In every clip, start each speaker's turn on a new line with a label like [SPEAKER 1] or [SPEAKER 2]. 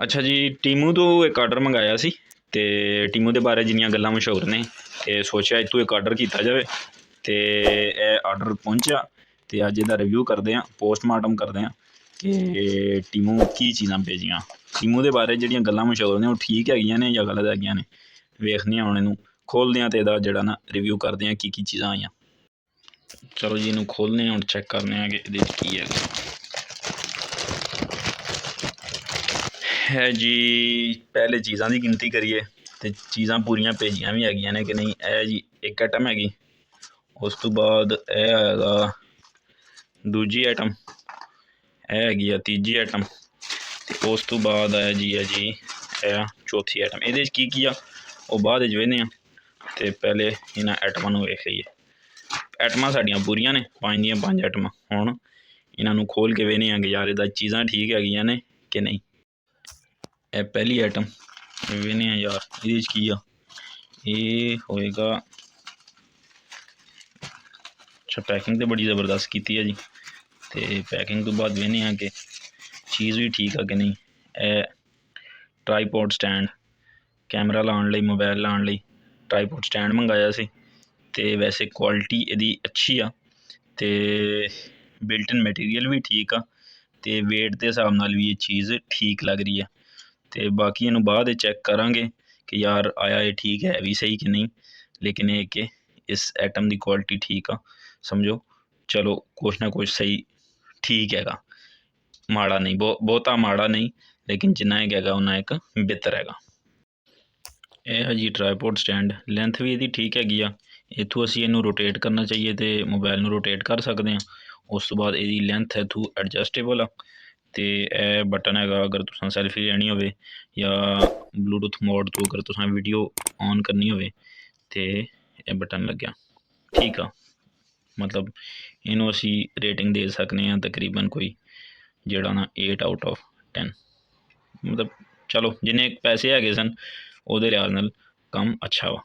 [SPEAKER 1] ਅੱਛਾ ਜੀ, ਟੀਮੂ ਤੋਂ ਇੱਕ ਆਰਡਰ ਮੰਗਾਇਆ ਸੀ ਅਤੇ ਟੀਮੂ ਦੇ ਬਾਰੇ ਜਿੰਨੀਆਂ ਗੱਲਾਂ ਮਸ਼ਹੂਰ ਨੇ ਅਤੇ ਸੋਚਿਆ ਇੱਥੋਂ ਇੱਕ ਆਰਡਰ ਕੀਤਾ ਜਾਵੇ ਅਤੇ ਇਹ ਆਰਡਰ ਪਹੁੰਚਿਆ ਅਤੇ ਅੱਜ ਇਹਦਾ ਰਿਵਿਊ ਕਰਦੇ ਹਾਂ, ਪੋਸਟਮਾਰਟਮ ਕਰਦੇ ਹਾਂ ਕਿ ਟੀਮੂ ਕੀ ਚੀਜ਼ਾਂ ਭੇਜੀਆਂ। ਟੀਮੂ ਦੇ ਬਾਰੇ ਜਿਹੜੀਆਂ ਗੱਲਾਂ ਮਸ਼ਹੂਰ ਨੇ ਉਹ ਠੀਕ ਹੈਗੀਆਂ ਨੇ ਜਾਂ ਗਲਤ ਹੈਗੀਆਂ ਨੇ, ਵੇਖਦੇ ਹਾਂ ਹੁਣ ਇਹਨੂੰ ਖੋਲ੍ਹਦੇ ਹਾਂ ਅਤੇ ਇਹਦਾ ਜਿਹੜਾ ਨਾ ਰਿਵਿਊ ਕਰਦੇ ਹਾਂ ਕੀ ਚੀਜ਼ਾਂ ਆਈਆਂ। ਚਲੋ ਜੀ, ਇਹਨੂੰ ਖੋਲ੍ਹਦੇ ਹਾਂ ਹੁਣ, ਚੈੱਕ ਕਰਦੇ ਹਾਂ ਕਿ ਇਹਦੇ 'ਚ ਕੀ ਹੈਗਾ। ਹੈ ਜੀ, ਪਹਿਲੇ ਚੀਜ਼ਾਂ ਦੀ ਗਿਣਤੀ ਕਰੀਏ ਅਤੇ ਚੀਜ਼ਾਂ ਪੂਰੀਆਂ ਭੇਜੀਆਂ ਵੀ ਹੈਗੀਆਂ ਨੇ ਕਿ ਨਹੀਂ। ਇਹ ਜੀ ਇੱਕ ਆਈਟਮ ਹੈਗੀ, ਉਸ ਤੋਂ ਬਾਅਦ ਇਹ ਹੈਗਾ ਦੂਜੀ ਆਈਟਮ, ਇਹ ਹੈਗੀ ਆ ਤੀਜੀ ਆਈਟਮ ਅਤੇ ਉਸ ਤੋਂ ਬਾਅਦ ਹੈ ਜੀ ਇਹ ਚੌਥੀ ਆਈਟਮ। ਇਹਦੇ 'ਚ ਕੀ ਆ ਉਹ ਬਾਅਦ ਵਿੱਚ ਵੇਖਦੇ ਹਾਂ ਅਤੇ ਪਹਿਲੇ ਇਹਨਾਂ ਆਈਟਮਾਂ ਨੂੰ ਵੇਖ ਲਈਏ। ਆਈਟਮਾਂ ਸਾਡੀਆਂ ਪੂਰੀਆਂ ਨੇ, 5 ਦੀਆਂ 5 ਆਈਟਮਾਂ। ਹੁਣ ਇਹਨਾਂ ਨੂੰ ਖੋਲ੍ਹ ਕੇ ਵੇਖਦੇ ਹਾਂ ਕਿ ਯਾਰ ਇਹਦਾ ਚੀਜ਼ਾਂ ਠੀਕ ਹੈਗੀਆਂ ਨੇ ਕਿ ਨਹੀਂ। ਇਹ ਪਹਿਲੀ ਆਈਟਮ ਵੇਖਦੇ ਹਾਂ ਯਾਰ ਇਹਦੇ 'ਚ ਕੀ ਆ। ਇਹ ਹੋਏਗਾ, ਅੱਛਾ ਪੈਕਿੰਗ ਤਾਂ ਬੜੀ ਜ਼ਬਰਦਸਤ ਕੀਤੀ ਹੈ ਜੀ। ਅਤੇ ਪੈਕਿੰਗ ਤੋਂ ਬਾਅਦ ਵੇਖਦੇ ਹਾਂ ਕਿ ਚੀਜ਼ ਵੀ ਠੀਕ ਆ ਕਿ ਨਹੀਂ। ਇਹ ਟਰਾਈਪੋਡ ਸਟੈਂਡ, ਕੈਮਰਾ ਲਾਉਣ ਲਈ, ਮੋਬਾਇਲ ਲਾਉਣ ਲਈ ਟਰਾਈਪੋਡ ਸਟੈਂਡ ਮੰਗਵਾਇਆ ਸੀ ਅਤੇ ਵੈਸੇ ਕੁਆਲਿਟੀ ਇਹਦੀ ਅੱਛੀ ਆ ਅਤੇ ਬਿਲਟ ਇਨ ਮਟੀਰੀਅਲ ਵੀ ਠੀਕ ਆ ਅਤੇ ਵੇਟ ਦੇ ਹਿਸਾਬ ਨਾਲ ਵੀ ਇਹ ਚੀਜ਼ ਠੀਕ ਲੱਗ ਰਹੀ ਆ। ਅਤੇ ਬਾਕੀ ਇਹਨੂੰ ਬਾਅਦ ਵਿੱਚ ਚੈੱਕ ਕਰਾਂਗੇ ਕਿ ਯਾਰ ਆਇਆ ਇਹ ਠੀਕ ਹੈ ਵੀ ਸਹੀ ਕਿ ਨਹੀਂ। ਲੇਕਿਨ ਇਹ ਕਿ ਇਸ ਆਈਟਮ ਦੀ ਕੁਆਲਿਟੀ ਠੀਕ ਆ, ਸਮਝੋ ਚਲੋ ਕੁਛ ਨਾ ਕੁਛ ਸਹੀ ਠੀਕ ਹੈਗਾ, ਮਾੜਾ ਨਹੀਂ, ਬਹੁਤਾ ਮਾੜਾ ਨਹੀਂ, ਲੇਕਿਨ ਜਿੰਨਾ ਇੱਕ ਹੈਗਾ ਉਨਾ ਇੱਕ ਬਿਹਤਰ ਹੈਗਾ। ਇਹ ਹੈ ਜੀ ਟਰਾਈਪੋਡ ਸਟੈਂਡ, ਲੈਂਥ ਵੀ ਇਹਦੀ ਠੀਕ ਹੈਗੀ ਆ। ਇੱਥੋਂ ਅਸੀਂ ਇਹਨੂੰ ਰੋਟੇਟ ਕਰਨਾ ਚਾਹੀਏ ਅਤੇ ਮੋਬਾਇਲ ਨੂੰ ਰੋਟੇਟ ਕਰ ਸਕਦੇ ਹਾਂ। ਉਸ ਤੋਂ ਬਾਅਦ ਇਹਦੀ ਲੈਂਥ ਇੱਥੋਂ ਐਡਜਸਟੇਬਲ ਆ ਅਤੇ ਇਹ ਬਟਨ ਹੈਗਾ ਅਗਰ ਤੁਸੀਂ ਸੈਲਫੀ ਲੈਣੀ ਹੋਵੇ ਜਾਂ ਬਲੂਟੂਥ ਮੋਡ ਤੋਂ ਅਗਰ ਤੁਸੀਂ ਵੀਡੀਓ ਔਨ ਕਰਨੀ ਹੋਵੇ ਅਤੇ ਇਹ ਬਟਨ ਲੱਗਿਆ ਠੀਕ ਆ। ਮਤਲਬ ਇਹਨੂੰ ਅਸੀਂ ਰੇਟਿੰਗ ਦੇ ਸਕਦੇ ਹਾਂ ਤਕਰੀਬਨ ਕੋਈ ਜਿਹੜਾ ਨਾ 8 ਆਊਟ ਆਫ 10। ਮਤਲਬ ਚਲੋ ਜਿੰਨੇ ਪੈਸੇ ਹੈਗੇ ਸਨ ਉਹਦੇ ਲਿਹਾਜ਼ ਨਾਲ ਕੰਮ ਅੱਛਾ ਵਾ।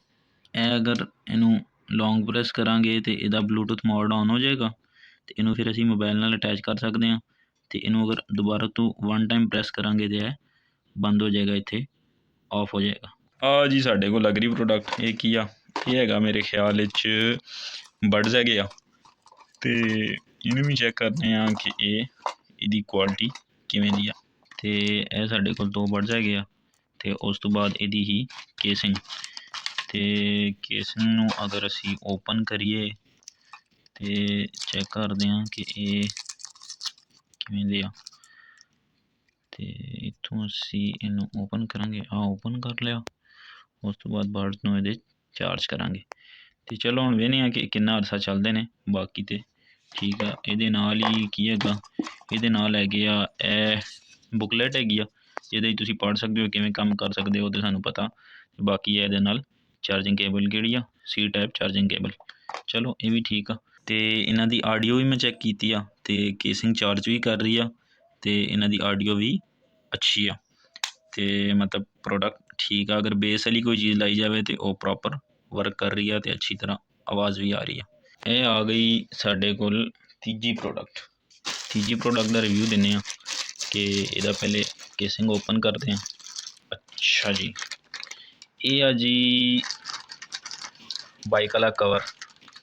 [SPEAKER 1] ਇਹ ਅਗਰ ਇਹਨੂੰ ਲੌਂਗ ਪ੍ਰੈਸ ਕਰਾਂਗੇ ਅਤੇ ਇਹਦਾ ਬਲੂਟੂਥ ਮੋਡ ਔਨ ਹੋ ਜਾਏਗਾ ਅਤੇ ਇਹਨੂੰ ਫਿਰ ਅਸੀਂ ਮੋਬਾਇਲ ਨਾਲ ਅਟੈਚ ਕਰ ਸਕਦੇ ਹਾਂ। ਅਤੇ ਇਹਨੂੰ ਅਗਰ ਦੁਬਾਰਾ ਤੋਂ 1 ਟਾਈਮ ਪ੍ਰੈਸ ਕਰਾਂਗੇ ਅਤੇ ਇਹ ਬੰਦ ਹੋ ਜਾਏਗਾ, ਇੱਥੇ ਔਫ ਹੋ ਜਾਏਗਾ। ਆ ਜੀ ਸਾਡੇ ਕੋਲ ਅਗਰੀ ਪ੍ਰੋਡਕਟ। ਇਹ ਕੀ ਆ, ਇਹ ਹੈਗਾ ਮੇਰੇ ਖਿਆਲ ਵਿੱਚ ਬਡਜ਼ ਹੈਗੇ ਆ ਅਤੇ ਇਹਨੂੰ ਵੀ ਚੈੱਕ ਕਰਦੇ ਹਾਂ ਕਿ ਇਹਦੀ ਕੁਆਲਿਟੀ ਕਿਵੇਂ ਦੀ ਆ। ਅਤੇ ਇਹ ਸਾਡੇ ਕੋਲ 2 ਬਡਜ਼ ਹੈਗੇ ਆ ਅਤੇ ਉਸ ਤੋਂ ਬਾਅਦ ਇਹਦੀ ਹੀ ਕੇਸਿੰਗ। ਅਤੇ ਕੇਸਿੰਗ ਨੂੰ ਅਗਰ ਅਸੀਂ ਓਪਨ ਕਰੀਏ ਅਤੇ ਚੈੱਕ ਕਰਦੇ ਹਾਂ ਕਿ ਇਹ ਕਿਵੇਂ ਦੇ ਆ। ਅਤੇ ਇੱਥੋਂ ਅਸੀਂ ਇਹਨੂੰ ਓਪਨ ਕਰਾਂਗੇ, ਓਪਨ ਕਰ ਲਿਆ। ਉਸ ਤੋਂ ਬਾਅਦ ਬਡਜ਼ ਨੂੰ ਇਹਦੇ ਚਾਰਜ ਕਰਾਂਗੇ ਅਤੇ ਚਲੋ ਹੁਣ ਵੇਖਦੇ ਹਾਂ ਕਿ ਕਿੰਨਾ ਅਰਸਾ ਚੱਲਦੇ ਨੇ। ਬਾਕੀ ਤਾਂ ਠੀਕ ਆ। ਇਹਦੇ ਨਾਲ ਹੀ ਕੀ ਹੈਗਾ, ਇਹਦੇ ਨਾਲ ਹੈਗੇ ਆ ਇਹ ਬੁਕਲੈਟ ਹੈਗੀ ਆ ਜਿਹਦੇ 'ਚ ਤੁਸੀਂ ਪੜ੍ਹ ਸਕਦੇ ਹੋ ਕਿਵੇਂ ਕੰਮ ਕਰ ਸਕਦੇ ਹੋ, ਅਤੇ ਸਾਨੂੰ ਪਤਾ। ਬਾਕੀ ਇਹਦੇ ਨਾਲ ਚਾਰਜਿੰਗ ਕੇਬਲ ਕਿਹੜੀ ਆ, C ਟਾਈਪ ਚਾਰਜਿੰਗ ਕੇਬਲ। ਚਲੋ ਇਹ ਵੀ ਠੀਕ ਆ। ਅਤੇ ਇਹਨਾਂ ਦੀ ਆਡੀਓ ਵੀ ਮੈਂ ਚੈੱਕ ਕੀਤੀ ਆ ਅਤੇ ਕੇਸਿੰਗ ਚਾਰਜ ਵੀ ਕਰ ਰਹੀ ਆ ਅਤੇ ਇਹਨਾਂ ਦੀ ਆਡੀਓ ਵੀ ਅੱਛੀ ਆ। ਅਤੇ ਮਤਲਬ ਪ੍ਰੋਡਕਟ ਠੀਕ ਆ। ਅਗਰ ਬੇਸ ਵਾਲੀ ਕੋਈ ਚੀਜ਼ ਲਾਈ ਜਾਵੇ ਤਾਂ ਉਹ ਪ੍ਰੋਪਰ ਵਰਕ ਕਰ ਰਹੀ ਆ ਅਤੇ ਅੱਛੀ ਤਰ੍ਹਾਂ ਆਵਾਜ਼ ਵੀ ਆ ਰਹੀ ਆ। ਇਹ ਆ ਗਈ ਸਾਡੇ ਕੋਲ ਤੀਜੀ ਪ੍ਰੋਡਕਟ। ਤੀਜੀ ਪ੍ਰੋਡਕਟ ਦਾ ਰਿਵਿਊ ਦਿੰਦੇ ਹਾਂ ਕਿ ਇਹਦਾ ਪਹਿਲੇ ਕੇਸਿੰਗ ਓਪਨ ਕਰਦੇ ਹਾਂ। ਅੱਛਾ ਜੀ, ਇਹ ਆ ਜੀ ਬਾਈਕ ਵਾਲਾ ਕਵਰ।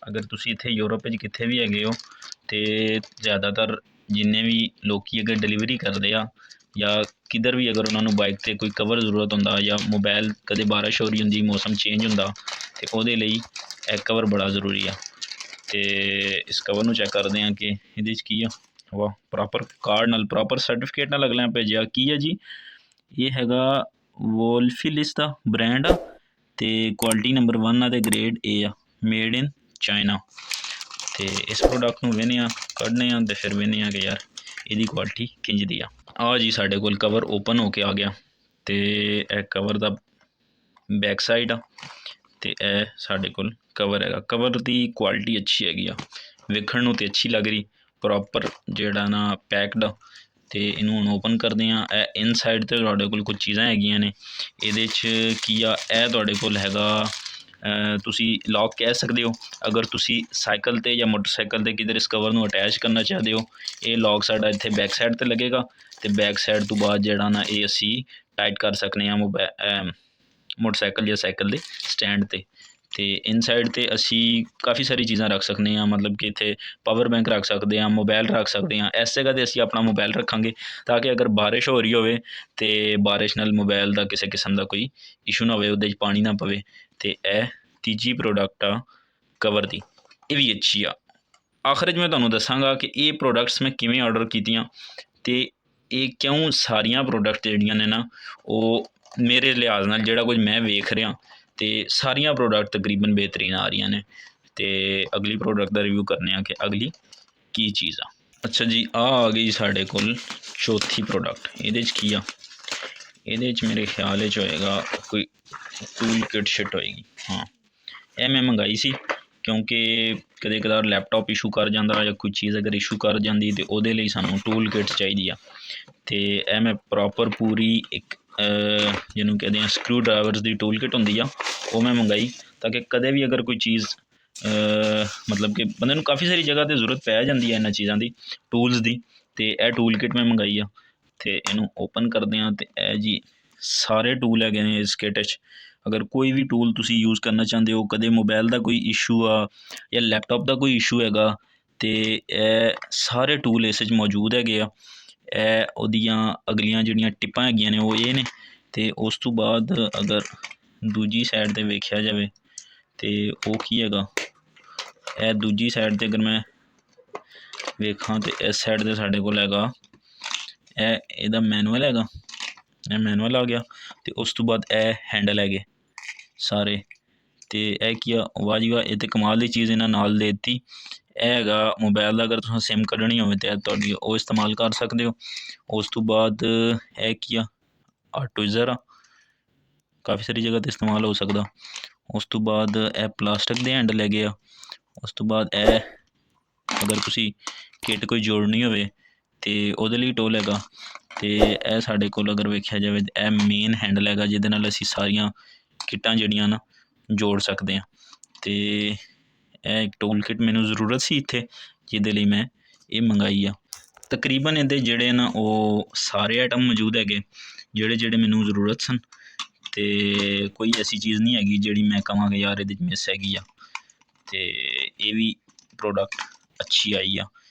[SPEAKER 1] ਅਗਰ ਤੁਸੀਂ ਇੱਥੇ ਯੂਰਪ ਵਿੱਚ ਕਿੱਥੇ ਵੀ ਹੈਗੇ ਹੋ ਅਤੇ ਜ਼ਿਆਦਾਤਰ ਜਿੰਨੇ ਵੀ ਲੋਕ ਅਗਰ ਡਿਲੀਵਰੀ ਕਰਦੇ ਆ ਜਾਂ ਕਿੱਧਰ ਵੀ ਅਗਰ ਉਹਨਾਂ ਨੂੰ ਬਾਈਕ 'ਤੇ ਕੋਈ ਕਵਰ ਜ਼ਰੂਰਤ ਹੁੰਦਾ ਜਾਂ ਮੋਬਾਇਲ ਕਦੇ ਬਾਰਿਸ਼ ਹੋ ਰਹੀ ਹੁੰਦੀ, ਮੌਸਮ ਚੇਂਜ ਹੁੰਦਾ ਅਤੇ ਉਹਦੇ ਲਈ ਇਹ ਕਵਰ ਬੜਾ ਜ਼ਰੂਰੀ ਆ। ਅਤੇ ਇਸ ਕਵਰ ਨੂੰ ਚੈੱਕ ਕਰਦੇ ਹਾਂ ਕਿ ਇਹਦੇ 'ਚ ਕੀ ਆ। ਵਾਹ, ਪ੍ਰੋਪਰ ਕਾਰਡ ਨਾਲ, ਪ੍ਰੋਪਰ ਸਰਟੀਫਿਕੇਟ ਨਾਲ ਅਗਲਿਆਂ ਭੇਜਿਆ। ਕੀ ਹੈ ਜੀ, ਇਹ ਹੈਗਾ ਵੋਲਫਿਲਿਸ ਦਾ ਬ੍ਰੈਂਡ ਆ ਅਤੇ ਕੁਆਲਿਟੀ ਨੰਬਰ 1 ਆ ਅਤੇ ਗ੍ਰੇਡ A ਆ, ਮੇਡ ਇਨ ਚਾਈਨਾ। ਅਤੇ ਇਸ ਪ੍ਰੋਡਕਟ ਨੂੰ ਵੇਖਦੇ ਹਾਂ, ਕੱਢਦੇ ਹਾਂ ਅਤੇ ਫਿਰ ਵੇਖਦੇ ਹਾਂ ਕਿ ਯਾਰ ਇਹਦੀ ਕੁਆਲਿਟੀ ਕਿੰਝ ਦੀ ਆ ਜੀ ਸਾਡੇ ਕੋਲ ਕਵਰ ਓਪਨ ਹੋ ਕੇ ਆ ਗਿਆ ਅਤੇ ਇਹ ਕਵਰ ਦਾ ਬੈਕ ਸਾਈਡ ਆ ਅਤੇ ਇਹ ਸਾਡੇ ਕੋਲ ਕਵਰ ਹੈਗਾ। ਕਵਰ ਦੀ ਕੁਆਲਿਟੀ ਅੱਛੀ ਹੈਗੀ ਆ, ਵੇਖਣ ਨੂੰ ਤਾਂ ਅੱਛੀ ਲੱਗ ਰਹੀ, ਪ੍ਰੋਪਰ ਜਿਹੜਾ ਨਾ ਪੈਕਡ। ਅਤੇ ਇਹਨੂੰ ਹੁਣ ਓਪਨ ਕਰਦੇ ਹਾਂ। ਇਹ ਇਨਸਾਈਡ 'ਤੇ ਤੁਹਾਡੇ ਕੋਲ ਕੁਝ ਚੀਜ਼ਾਂ ਹੈਗੀਆਂ ਨੇ। ਇਹਦੇ 'ਚ ਕੀ ਆ, ਇਹ ਤੁਹਾਡੇ ਕੋਲ ਹੈਗਾ ਤੁਸੀਂ ਲੌਕ ਕਹਿ ਸਕਦੇ ਹੋ। ਅਗਰ ਤੁਸੀਂ ਸਾਈਕਲ 'ਤੇ ਜਾਂ ਮੋਟਰਸਾਈਕਲ 'ਤੇ ਕਿਧਰ ਇਸ ਕਵਰ ਨੂੰ ਅਟੈਚ ਕਰਨਾ ਚਾਹਦੇ ਹੋ, ਇਹ ਲੌਕ ਸਾਡਾ ਇੱਥੇ ਬੈਕ ਸਾਈਡ 'ਤੇ ਲੱਗੇਗਾ, ਅਤੇ ਬੈਕ ਸਾਈਡ ਤੋਂ ਬਾਅਦ ਜਿਹੜਾ ਨਾ ਇਹ ਅਸੀਂ ਟਾਈਟ ਕਰ ਸਕਦੇ ਹਾਂ ਮੋਟਰਸਾਈਕਲ ਜਾਂ ਸਾਈਕਲ ਦੇ ਸਟੈਂਡ 'ਤੇ। ਅਤੇ ਇਨਸਾਈਡ 'ਤੇ ਅਸੀਂ ਕਾਫੀ ਸਾਰੀ ਚੀਜ਼ਾਂ ਰੱਖ ਸਕਦੇ ਹਾਂ, ਮਤਲਬ ਕਿ ਇੱਥੇ ਪਾਵਰ ਬੈਂਕ ਰੱਖ ਸਕਦੇ ਹਾਂ, ਮੋਬਾਇਲ ਰੱਖ ਸਕਦੇ ਹਾਂ। ਇਸ ਜਗ੍ਹਾ 'ਤੇ ਅਸੀਂ ਆਪਣਾ ਮੋਬਾਇਲ ਰੱਖਾਂਗੇ ਤਾਂ ਕਿ ਅਗਰ ਬਾਰਿਸ਼ ਹੋ ਰਹੀ ਹੋਵੇ ਅਤੇ ਬਾਰਿਸ਼ ਨਾਲ ਮੋਬਾਇਲ ਦਾ ਕਿਸੇ ਕਿਸਮ ਦਾ ਕੋਈ ਇਸ਼ੂ ਨਾ ਹੋਵੇ, ਉਹਦੇ 'ਚ ਪਾਣੀ ਨਾ ਪਵੇ। ਅਤੇ ਇਹ ਤੀਜੀ ਪ੍ਰੋਡਕਟ ਆ ਕਵਰ ਦੀ, ਇਹ ਵੀ ਅੱਛੀ ਆ। ਆਖਰ 'ਚ ਮੈਂ ਤੁਹਾਨੂੰ ਦੱਸਾਂਗਾ ਕਿ ਇਹ ਪ੍ਰੋਡਕਟਸ ਮੈਂ ਕਿਵੇਂ ਔਡਰ ਕੀਤੀਆਂ ਅਤੇ ਇਹ ਕਿਉਂ ਸਾਰੀਆਂ ਪ੍ਰੋਡਕਟ ਜਿਹੜੀਆਂ ਨੇ ਨਾ ਉਹ ਮੇਰੇ ਲਿਹਾਜ਼ ਨਾਲ ਜਿਹੜਾ ਕੁਝ ਮੈਂ ਵੇਖ ਰਿਹਾ ਅਤੇ ਸਾਰੀਆਂ ਪ੍ਰੋਡਕਟ ਤਕਰੀਬਨ ਬਿਹਤਰੀਨ ਆ ਰਹੀਆਂ ਨੇ। ਅਤੇ ਅਗਲੀ ਪ੍ਰੋਡਕਟ ਦਾ ਰਿਵਿਊ ਕਰਨੇ ਆ ਕਿ ਅਗਲੀ ਕੀ ਚੀਜ਼ ਆ। ਅੱਛਾ ਜੀ, ਆ ਗਈ ਸਾਡੇ ਕੋਲ ਚੌਥੀ ਪ੍ਰੋਡਕਟ। ਇਹਦੇ 'ਚ ਕੀ ਆ? ਇਹਦੇ 'ਚ ਮੇਰੇ ਖਿਆਲ 'ਚ ਹੋਏਗਾ ਕੋਈ ਟੂਲ ਕਿਟ ਸ਼ਿਟ ਹੋਏਗੀ। ਹਾਂ, ਇਹ ਮੈਂ ਮੰਗਾਈ ਸੀ ਕਿਉਂਕਿ ਕਦੇ ਕਦਾਰ ਲੈਪਟਾਪ ਇਸ਼ੂ ਕਰ ਜਾਂਦਾ ਜਾਂ ਕੋਈ ਚੀਜ਼ ਅਗਰ ਇਸ਼ੂ ਕਰ ਜਾਂਦੀ ਅਤੇ ਉਹਦੇ ਲਈ ਸਾਨੂੰ ਟੂਲ ਕਿਟ ਚਾਹੀਦੀ ਆ। ਅਤੇ ਇਹ ਮੈਂ ਪ੍ਰੋਪਰ ਪੂਰੀ ਇੱਕ ਜਿਹਨੂੰ ਕਹਿੰਦੇ ਆ ਸਕਰੂ ਡਰਾਈਵਰਸ ਦੀ ਟੂਲ ਕਿਟ ਹੁੰਦੀ ਆ, ਉਹ ਮੈਂ ਮੰਗਾਈ ਤਾਂ ਕਿ ਕਦੇ ਵੀ ਅਗਰ ਕੋਈ ਚੀਜ਼ ਮਤਲਬ ਕਿ ਬੰਦੇ ਨੂੰ ਕਾਫੀ ਸਾਰੀ ਜਗ੍ਹਾ 'ਤੇ ਜ਼ਰੂਰਤ ਪੈ ਜਾਂਦੀ ਹੈ ਇਹਨਾਂ ਚੀਜ਼ਾਂ ਦੀ, ਟੂਲਸ ਦੀ। ਅਤੇ ਇਹ ਟੂਲ ਕਿਟ ਮੈਂ ਮੰਗਾਈ ਆ। ਅਤੇ ਇਹਨੂੰ ਓਪਨ ਕਰਦੇ ਹਾਂ ਅਤੇ ਇਹ ਜੀ ਸਾਰੇ ਟੂਲ ਹੈਗੇ ਨੇ ਇਸ ਕਿਟ 'ਚ। ਅਗਰ ਕੋਈ ਵੀ ਟੂਲ ਤੁਸੀਂ ਯੂਜ਼ ਕਰਨਾ ਚਾਹੁੰਦੇ ਹੋ, ਕਦੇ ਮੋਬਾਇਲ ਦਾ ਕੋਈ ਇਸ਼ੂ ਆ ਜਾਂ ਲੈਪਟਾਪ ਦਾ ਕੋਈ ਇਸ਼ੂ ਹੈਗਾ, ਅਤੇ ਇਹ ਸਾਰੇ ਟੂਲ ਇਸ 'ਚ ਮੌਜੂਦ ਹੈਗੇ ਆ। ਇਹ ਉਹਦੀਆਂ ਅਗਲੀਆਂ ਜਿਹੜੀਆਂ ਟਿੱਪਾਂ ਹੈਗੀਆਂ ਨੇ ਉਹ ਇਹ ਨੇ। ਅਤੇ ਉਸ ਤੋਂ ਬਾਅਦ ਅਗਰ ਦੂਜੀ ਸਾਈਡ 'ਤੇ ਵੇਖਿਆ ਜਾਵੇ ਅਤੇ ਉਹ ਕੀ ਹੈਗਾ, ਇਹ ਦੂਜੀ ਸਾਈਡ 'ਤੇ ਅਗਰ ਮੈਂ ਵੇਖਾਂ ਤਾਂ ਇਸ ਸਾਈਡ 'ਤੇ ਸਾਡੇ ਕੋਲ ਹੈਗਾ ਇਹਦਾ ਮੈਨੂਅਲ ਹੈਗਾ, ਇਹ ਮੈਨੂਅਲ ਆ ਗਿਆ। ਅਤੇ ਉਸ ਤੋਂ ਬਾਅਦ ਇਹ ਹੈਂਡਲ ਹੈਗੇ ਸਾਰੇ। ਅਤੇ ਇਹ ਕੀ ਆ, ਵਾਹ ਜੀ ਵਾਹ, ਇਹ ਤਾਂ ਕਮਾਲ ਦੀ ਚੀਜ਼ ਇਹਨਾਂ ਨਾਲ ਦੇ ਦਿੱਤੀ। ਇਹ ਹੈਗਾ ਮੋਬਾਇਲ ਦਾ, ਅਗਰ ਤੁਸੀਂ ਸਿਮ ਕੱਢਣੀ ਹੋਵੇ ਤਾਂ ਤੁਹਾਡੀ ਉਹ ਇਸਤੇਮਾਲ ਕਰ ਸਕਦੇ ਹੋ। ਉਸ ਤੋਂ ਬਾਅਦ ਇਹ ਕੀ ਆ, ਟਵਿਜ਼ਰ ਆ, ਕਾਫੀ ਸਾਰੀ ਜਗ੍ਹਾ 'ਤੇ ਇਸਤੇਮਾਲ ਹੋ ਸਕਦਾ। ਉਸ ਤੋਂ ਬਾਅਦ ਇਹ ਪਲਾਸਟਿਕ ਦੇ ਹੈਂਡਲ ਹੈਗੇ ਆ। ਉਸ ਤੋਂ ਬਾਅਦ ਇਹ ਅਗਰ ਤੁਸੀਂ ਕਿੱਟ ਕੋਈ ਜੋੜਨੀ ਹੋਵੇ ਅਤੇ ਉਹਦੇ ਲਈ ਟੂਲ ਹੈਗਾ। ਅਤੇ ਇਹ ਸਾਡੇ ਕੋਲ ਅਗਰ ਵੇਖਿਆ ਜਾਵੇ ਤਾਂ ਇਹ ਮੇਨ ਹੈਂਡਲ ਹੈਗਾ ਜਿਹਦੇ ਨਾਲ ਅਸੀਂ ਸਾਰੀਆਂ ਕਿੱਟਾਂ ਜਿਹੜੀਆਂ ਨਾ ਜੋੜ ਸਕਦੇ ਹਾਂ। ਅਤੇ ਇਹ ਇੱਕ ਟੂਲ ਕਿਟ ਮੈਨੂੰ ਜ਼ਰੂਰਤ ਸੀ ਇੱਥੇ, ਜਿਹਦੇ ਲਈ ਮੈਂ ਇਹ ਮੰਗਾਈ ਆ। ਤਕਰੀਬਨ ਇਹਦੇ ਜਿਹੜੇ ਨਾ ਉਹ ਸਾਰੇ ਆਈਟਮ ਮੌਜੂਦ ਹੈਗੇ ਜਿਹੜੇ ਜਿਹੜੇ ਮੈਨੂੰ ਜ਼ਰੂਰਤ ਸਨ। ਅਤੇ ਕੋਈ ਐਸੀ ਚੀਜ਼ ਨਹੀਂ ਹੈਗੀ ਜਿਹੜੀ ਮੈਂ ਕਹਾਂਗਾ ਯਾਰ ਇਹਦੇ 'ਚ ਮਿਸ ਹੈਗੀ ਆ। ਅਤੇ ਇਹ ਵੀ ਪ੍ਰੋਡਕਟ ਅੱਛੀ ਆਈ ਆ।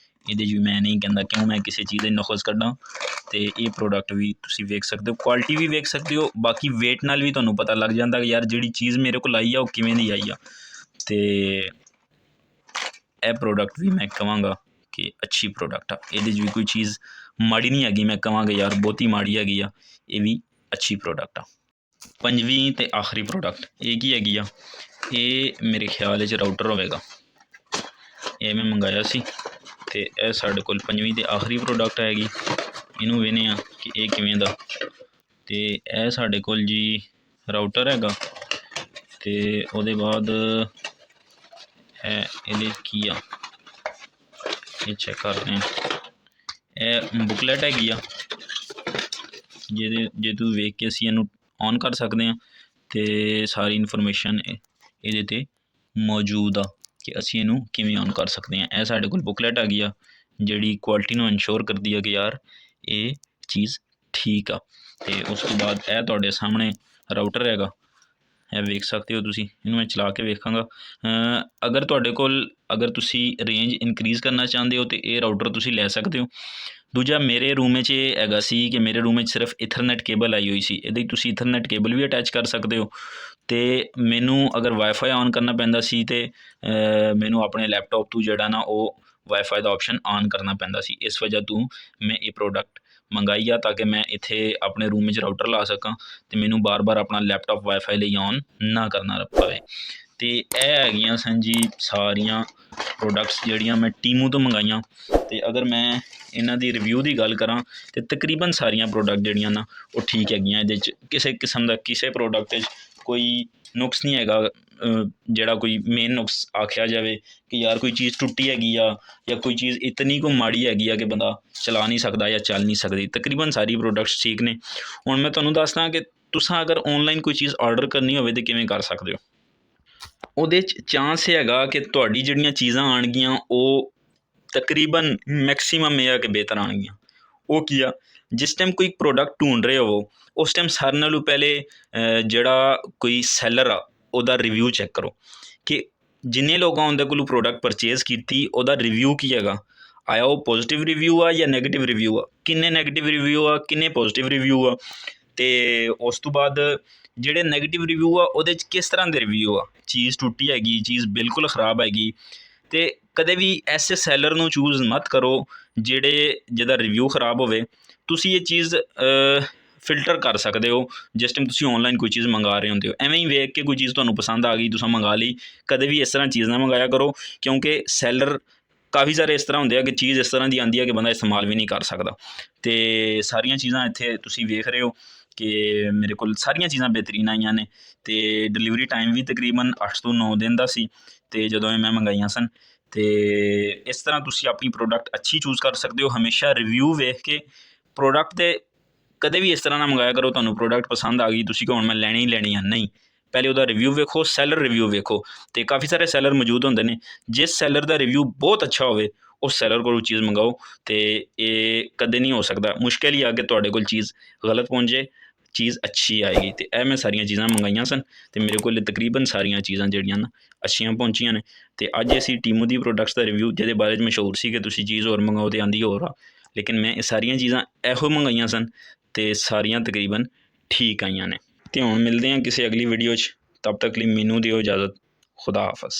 [SPEAKER 1] ਇਹਦੇ 'ਚ ਵੀ ਮੈਂ ਨਹੀਂ ਕਹਿੰਦਾ ਕਿਉਂ ਮੈਂ ਕਿਸੇ ਚੀਜ਼ ਦੇ ਨੁਕਸ ਕੱਢਾਂ। ਅਤੇ ਇਹ ਪ੍ਰੋਡਕਟ ਵੀ ਤੁਸੀਂ ਵੇਖ ਸਕਦੇ ਹੋ, ਕੁਆਲਿਟੀ ਵੀ ਵੇਖ ਸਕਦੇ ਹੋ, ਬਾਕੀ ਵੇਟ ਨਾਲ ਵੀ ਤੁਹਾਨੂੰ ਪਤਾ ਲੱਗ ਜਾਂਦਾ ਕਿ ਯਾਰ ਜਿਹੜੀ ਚੀਜ਼ ਮੇਰੇ ਕੋਲ ਆਈ ਆ ਉਹ ਕਿਵੇਂ ਦੀ ਆਈ ਆ। ਅਤੇ ਇਹ ਪ੍ਰੋਡਕਟ ਵੀ ਮੈਂ ਕਹਾਂਗਾ ਕਿ ਅੱਛੀ ਪ੍ਰੋਡਕਟ ਆ। ਇਹਦੇ 'ਚ ਵੀ ਕੋਈ ਚੀਜ਼ ਮਾੜੀ ਨਹੀਂ ਹੈਗੀ ਮੈਂ ਕਹਾਂਗਾ ਯਾਰ ਬਹੁਤੀ ਮਾੜੀ ਹੈਗੀ ਆ, ਇਹ ਵੀ ਅੱਛੀ ਪ੍ਰੋਡਕਟ ਆ। ਪੰਜਵੀਂ ਅਤੇ ਆਖਰੀ ਪ੍ਰੋਡਕਟ ਇਹ ਕੀ ਹੈਗੀ ਆ, ਇਹ ਮੇਰੇ ਖਿਆਲ 'ਚ ਰਾਊਟਰ ਹੋਵੇਗਾ। ਇਹ ਮੈਂ ਮੰਗਾਇਆ ਸੀ ਅਤੇ ਇਹ ਸਾਡੇ ਕੋਲ ਪੰਜਵੀਂ ਅਤੇ ਆਖਰੀ ਪ੍ਰੋਡਕਟ ਹੈਗੀ। ਇਹਨੂੰ ਵੇਖਦੇ ਹਾਂ ਕਿ ਇਹ ਕਿਵੇਂ ਦਾ। ਅਤੇ ਇਹ ਸਾਡੇ ਕੋਲ ਜੀ ਰਾਊਟਰ ਹੈਗਾ। ਅਤੇ ਉਹਦੇ ਬਾਅਦ ਇਹਦੇ ਕੀ ਆ, ਇਹ ਚੈੱਕ ਕਰਦੇ ਹਾਂ। ਇਹ ਬੁਕਲੈਟ ਹੈਗੀ ਆ ਜੇ ਤੂੰ ਵੇਖ ਕੇ ਅਸੀਂ ਇਹਨੂੰ ਔਨ ਕਰ ਸਕਦੇ ਹਾਂ ਅਤੇ ਸਾਰੀ ਇਨਫੋਰਮੇਸ਼ਨ ਇਹਦੇ 'ਤੇ ਮੌਜੂਦ ਆ ਕਿ ਅਸੀਂ ਇਹਨੂੰ ਕਿਵੇਂ ਔਨ ਕਰ ਸਕਦੇ ਹਾਂ। ਇਹ ਸਾਡੇ ਕੋਲ ਬੁਕਲੈਟ ਹੈਗੀ ਆ ਜਿਹੜੀ ਕੁਆਲਿਟੀ ਨੂੰ ਇਨਸ਼ੋਰ ਕਰਦੀ ਆ ਕਿ ਯਾਰ ਇਹ ਚੀਜ਼ ਠੀਕ ਆ। ਅਤੇ ਉਸ ਤੋਂ ਬਾਅਦ ਇਹ ਤੁਹਾਡੇ ਸਾਹਮਣੇ ਰਾਊਟਰ ਹੈਗਾ, ਇਹ ਵੇਖ ਸਕਦੇ ਹੋ ਤੁਸੀਂ। ਇਹਨੂੰ ਮੈਂ ਚਲਾ ਕੇ ਵੇਖਾਂਗਾ। ਅਗਰ ਤੁਹਾਡੇ ਕੋਲ ਅਗਰ ਤੁਸੀਂ ਰੇਂਜ ਇਨਕਰੀਜ਼ ਕਰਨਾ ਚਾਹੁੰਦੇ ਹੋ ਤਾਂ ਇਹ ਰਾਊਟਰ ਤੁਸੀਂ ਲੈ ਸਕਦੇ ਹੋ। ਦੂਜਾ ਮੇਰੇ ਰੂਮ 'ਚ ਇਹ ਹੈਗਾ ਸੀ ਕਿ ਮੇਰੇ ਰੂਮ 'ਚ ਸਿਰਫ ਇਥਰਨੈਟ ਕੇਬਲ ਆਈ ਹੋਈ ਸੀ। ਇਹਦੇ 'ਚ ਤੁਸੀਂ ਇਥਰਨੈਟ ਕੇਬਲ ਵੀ ਅਟੈਚ ਕਰ ਸਕਦੇ ਹੋ। ਅਤੇ ਮੈਨੂੰ ਅਗਰ ਵਾਈਫਾਈ ਔਨ ਕਰਨਾ ਪੈਂਦਾ ਸੀ ਅਤੇ ਮੈਨੂੰ ਆਪਣੇ ਲੈਪਟਾਪ ਤੋਂ ਜਿਹੜਾ ਨਾ ਉਹ ਵਾਈਫਾਈ ਦਾ ਆਪਸ਼ਨ ਔਨ ਕਰਨਾ ਪੈਂਦਾ ਸੀ। ਇਸ ਵਜ੍ਹਾ ਤੋਂ ਮੈਂ ਇਹ ਪ੍ਰੋਡਕਟ ਮੰਗਾਈ ਆ ਤਾਂ ਕਿ ਮੈਂ ਇੱਥੇ ਆਪਣੇ ਰੂਮ 'ਚ ਰਾਊਟਰ ਲਾ ਸਕਾਂ ਅਤੇ ਮੈਨੂੰ ਬਾਰ ਬਾਰ ਆਪਣਾ ਲੈਪਟਾਪ ਵਾਈਫਾਈ ਲਈ ਔਨ ਨਾ ਕਰਨਾ ਪਵੇ। ਅਤੇ ਇਹ ਹੈਗੀਆਂ ਸਨ ਜੀ ਸਾਰੀਆਂ ਪ੍ਰੋਡਕਟਸ ਜਿਹੜੀਆਂ ਮੈਂ ਟੀਮੂ ਤੋਂ ਮੰਗਾਈਆਂ। ਅਤੇ ਅਗਰ ਮੈਂ ਇਹਨਾਂ ਦੀ ਰਿਵਿਊ ਦੀ ਗੱਲ ਕਰਾਂ ਤਾਂ ਤਕਰੀਬਨ ਸਾਰੀਆਂ ਪ੍ਰੋਡਕਟ ਜਿਹੜੀਆਂ ਨਾ ਉਹ ਠੀਕ ਹੈਗੀਆਂ। ਇਹਦੇ 'ਚ ਕਿਸੇ ਕਿਸਮ ਦਾ ਕਿਸੇ ਪ੍ਰੋਡਕਟ 'ਚ ਕੋਈ ਨੁਕਸ ਨਹੀਂ ਹੈਗਾ ਜਿਹੜਾ ਕੋਈ ਮੇਨ ਨੁਕਸ ਆਖਿਆ ਜਾਵੇ ਕਿ ਯਾਰ ਕੋਈ ਚੀਜ਼ ਟੁੱਟੀ ਹੈਗੀ ਆ ਜਾਂ ਕੋਈ ਚੀਜ਼ ਇਤਨੀ ਕੁ ਮਾੜੀ ਹੈਗੀ ਆ ਕਿ ਬੰਦਾ ਚਲਾ ਨਹੀਂ ਸਕਦਾ ਜਾਂ ਚੱਲ ਨਹੀਂ ਸਕਦੀ। ਤਕਰੀਬਨ ਸਾਰੀ ਪ੍ਰੋਡਕਟਸ ਠੀਕ ਨੇ। ਹੁਣ ਮੈਂ ਤੁਹਾਨੂੰ ਦੱਸਦਾ ਕਿ ਤੁਸੀਂ ਅਗਰ ਔਨਲਾਈਨ ਕੋਈ ਚੀਜ਼ ਔਡਰ ਕਰਨੀ ਹੋਵੇ ਤਾਂ ਕਿਵੇਂ ਕਰ ਸਕਦੇ ਹੋ। ਉਹਦੇ 'ਚ ਚਾਂਸ ਹੈਗਾ ਕਿ ਤੁਹਾਡੀ ਜਿਹੜੀਆਂ ਚੀਜ਼ਾਂ ਆਉਣਗੀਆਂ ਉਹ ਤਕਰੀਬਨ ਮੈਕਸੀਮਮ ਇਹ ਆ ਕਿ ਬਿਹਤਰ ਆਉਣਗੀਆਂ। ਉਹ ਕੀ ਆ, ਜਿਸ ਟਾਈਮ ਕੋਈ ਪ੍ਰੋਡਕਟ ਢੂੰਡ ਰਹੇ ਹੋਵੋ ਉਸ ਟਾਈਮ ਸਾਰਿਆਂ ਨਾਲੋਂ ਪਹਿਲੇ ਜਿਹੜਾ ਕੋਈ ਸੈਲਰ ਆ ਉਹਦਾ ਰਿਵਿਊ ਚੈੱਕ ਕਰੋ ਕਿ ਜਿੰਨੇ ਲੋਕਾਂ ਉਹਦੇ ਕੋਲੋਂ ਪ੍ਰੋਡਕਟ ਪਰਚੇਜ਼ ਕੀਤੀ ਉਹਦਾ ਰਿਵਿਊ ਕੀ ਹੈਗਾ, ਆਇਆ ਉਹ ਪੋਜ਼ੀਟਿਵ ਰਿਵਿਊ ਆ ਜਾਂ ਨੈਗੇਟਿਵ ਰਿਵਿਊ ਆ, ਕਿੰਨੇ ਨੈਗੇਟਿਵ ਰਿਵਿਊ ਆ ਕਿੰਨੇ ਪੋਜ਼ੀਟਿਵ ਰਿਵਿਊ ਆ। ਅਤੇ ਉਸ ਤੋਂ ਬਾਅਦ ਜਿਹੜੇ ਨੈਗੇਟਿਵ ਰਿਵਿਊ ਆ ਉਹਦੇ 'ਚ ਕਿਸ ਤਰ੍ਹਾਂ ਦੇ ਰਿਵਿਊ ਆ, ਚੀਜ਼ ਟੁੱਟੀ ਹੈਗੀ, ਚੀਜ਼ ਬਿਲਕੁਲ ਖ਼ਰਾਬ ਹੈਗੀ। ਅਤੇ ਕਦੇ ਵੀ ਐਸੇ ਸੈਲਰ ਨੂੰ ਚੂਜ਼ ਮਤ ਕਰੋ ਜਿਹਦਾ ਰਿਵਿਊ ਖ਼ਰਾਬ ਹੋਵੇ। ਤੁਸੀਂ ਇਹ ਚੀਜ਼ ਫਿਲਟਰ ਕਰ ਸਕਦੇ ਹੋ ਜਿਸ ਟਾਈਮ ਤੁਸੀਂ ਔਨਲਾਈਨ ਕੋਈ ਚੀਜ਼ ਮੰਗਵਾ ਰਹੇ ਹੁੰਦੇ ਹੋ। ਐਵੇਂ ਹੀ ਵੇਖ ਕੇ ਕੋਈ ਚੀਜ਼ ਤੁਹਾਨੂੰ ਪਸੰਦ ਆ ਗਈ ਤੁਸੀਂ ਮੰਗਵਾ ਲਈ, ਕਦੇ ਵੀ ਇਸ ਤਰ੍ਹਾਂ ਚੀਜ਼ ਨਾ ਮੰਗਾਇਆ ਕਰੋ, ਕਿਉਂਕਿ ਸੈਲਰ ਕਾਫੀ ਸਾਰੇ ਇਸ ਤਰ੍ਹਾਂ ਹੁੰਦੇ ਆ ਕਿ ਚੀਜ਼ ਇਸ ਤਰ੍ਹਾਂ ਦੀ ਆਉਂਦੀ ਹੈ ਕਿ ਬੰਦਾ ਇਸਤੇਮਾਲ ਵੀ ਨਹੀਂ ਕਰ ਸਕਦਾ। ਅਤੇ ਸਾਰੀਆਂ ਚੀਜ਼ਾਂ ਇੱਥੇ ਤੁਸੀਂ ਵੇਖ ਰਹੇ ਹੋ ਕਿ ਮੇਰੇ ਕੋਲ ਸਾਰੀਆਂ ਚੀਜ਼ਾਂ ਬਿਹਤਰੀਨ ਆਈਆਂ ਨੇ, ਅਤੇ ਡਿਲੀਵਰੀ ਟਾਈਮ ਵੀ ਤਕਰੀਬਨ 8 ਤੋਂ 9 ਦਿਨ ਦਾ ਸੀ ਅਤੇ ਜਦੋਂ ਇਹ ਮੈਂ ਮੰਗਾਈਆਂ ਸਨ। ਅਤੇ ਇਸ ਤਰ੍ਹਾਂ ਤੁਸੀਂ ਆਪਣੀ ਪ੍ਰੋਡਕਟ ਅੱਛੀ ਚੂਜ਼ ਕਰ ਸਕਦੇ ਹੋ। ਹਮੇਸ਼ਾ ਰਿਵਿਊ ਵੇਖ ਕੇ ਪ੍ਰੋਡਕਟ ਦੇ ਕਦੇ ਵੀ ਇਸ ਤਰ੍ਹਾਂ ਨਾ ਮੰਗਾਇਆ ਕਰੋ ਤੁਹਾਨੂੰ ਪ੍ਰੋਡਕਟ ਪਸੰਦ ਆ ਗਈ ਤੁਸੀਂ ਕਹੋ ਹੁਣ ਮੈਂ ਲੈਣੀ ਹੀ ਲੈਣੀ ਆ, ਨਹੀਂ, ਪਹਿਲੇ ਉਹਦਾ ਰਿਵਿਊ ਵੇਖੋ, ਸੈਲਰ ਰਿਵਿਊ ਵੇਖੋ। ਅਤੇ ਕਾਫੀ ਸਾਰੇ ਸੈਲਰ ਮੌਜੂਦ ਹੁੰਦੇ ਨੇ, ਜਿਸ ਸੈਲਰ ਦਾ ਰਿਵਿਊ ਬਹੁਤ ਅੱਛਾ ਹੋਵੇ ਉਸ ਸੈਲਰ ਕੋਲੋਂ ਚੀਜ਼ ਮੰਗਾਓ। ਅਤੇ ਇਹ ਕਦੇ ਨਹੀਂ ਹੋ ਸਕਦਾ, ਮੁਸ਼ਕਿਲ ਹੀ ਆ ਕਿ ਤੁਹਾਡੇ ਕੋਲ ਚੀਜ਼ ਗਲਤ ਪਹੁੰਚ ਜਾਏ, ਚੀਜ਼ ਅੱਛੀ ਆਏਗੀ। ਅਤੇ ਇਹ ਮੈਂ ਸਾਰੀਆਂ ਚੀਜ਼ਾਂ ਮੰਗਾਈਆਂ ਸਨ ਅਤੇ ਮੇਰੇ ਕੋਲ ਤਕਰੀਬਨ ਸਾਰੀਆਂ ਚੀਜ਼ਾਂ ਜਿਹੜੀਆਂ ਨਾ ਅੱਛੀਆਂ ਪਹੁੰਚੀਆਂ ਨੇ। ਅਤੇ ਅੱਜ ਅਸੀਂ ਟੀਮੂ ਦੀ ਪ੍ਰੋਡਕਟਸ ਦਾ ਰਿਵਿਊ ਜਿਹਦੇ ਬਾਰੇ 'ਚ ਮਸ਼ਹੂਰ ਸੀ ਕਿ ਤੁਸੀਂ ਚੀਜ਼ ਹੋਰ ਮੰਗਾਓ ਅਤੇ ਆਉਂਦੀ ਹੋਰ ਆ, ਲੇਕਿਨ ਮੈਂ ਇਹ ਸਾਰੀਆਂ ਚੀਜ਼ਾਂ ਇਹੋ ਮੰਗਾਈਆਂ ਸਨ ਅਤੇ ਸਾਰੀਆਂ ਤਕਰੀਬਨ ਠੀਕ ਆਈਆਂ ਨੇ। ਅਤੇ ਹੁਣ ਮਿਲਦੇ ਹਾਂ ਕਿਸੇ ਅਗਲੀ ਵੀਡੀਓ 'ਚ, ਤਬ ਤੱਕ ਲਈ ਮੈਨੂੰ ਦਿਓ ਇਜਾਜ਼ਤ। ਖੁਦਾ ਹਾਫਿਜ਼।